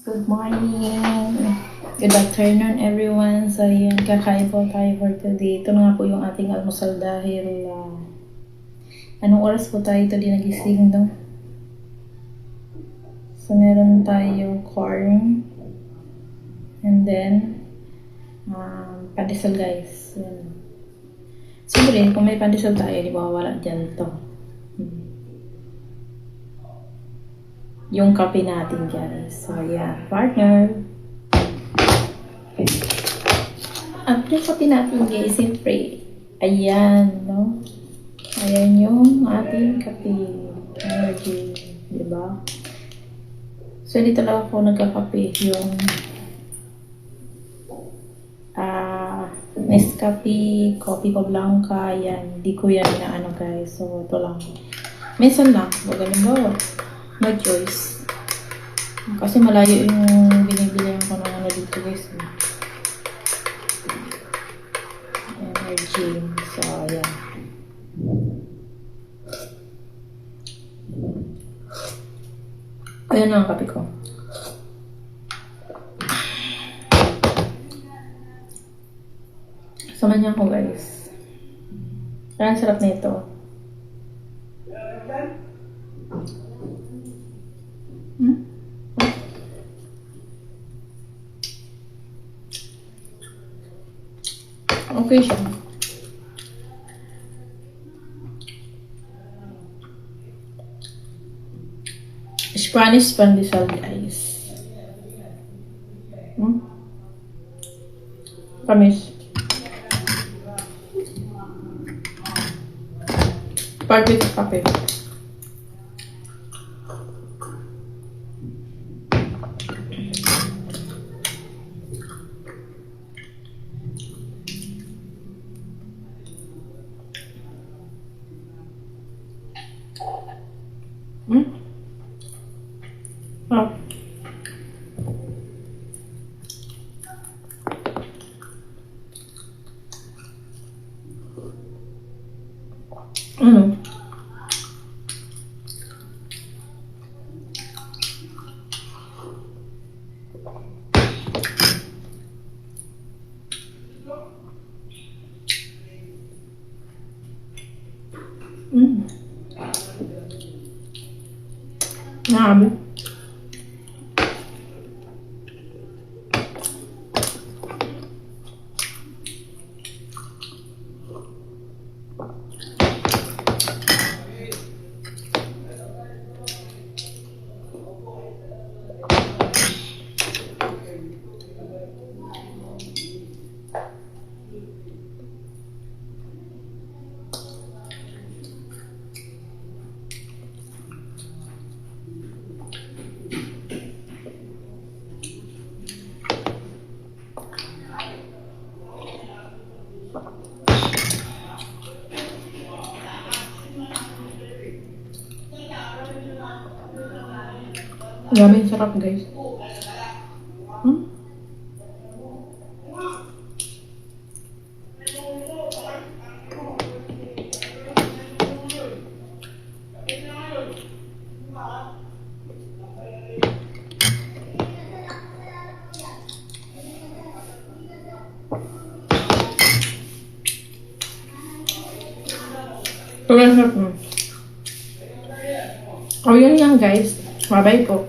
Good morning! Good afternoon everyone! So yan, kakain po tayo for today. Ito na nga po yung ating almusal dahil anong oras po tayo ito din nagising, no? So meron tayong corn and then pandesal guys. Yan. Siyempre, kung may pandesal tayo, di ba wala dyan to. Yung kape natin guys. So yeah, partner. At yung kape natin guys, siyempre, ayan, no? Ayan yung ating kape. Energy, di ba? So dito lang ako nagkakape yung Nescafe, Coffee ko Blanca, yan. Di ko yan na ano guys. So ito lang. Minsan lang, wag halimbawa. No choice. Kasi malayo yung binibilihan ko ng ano dito guys. Energy. So, ayan. Ayan na ang kape ko. Samahan niyo ako guys. Parang sarap na ito. Okay siya. Spanish pandesal guys. Tamis. Perfect kape. Oh. Grabe. Grabe, sarap guys. Sobrang sarap mo. O yun yan guys. Bye-bye po.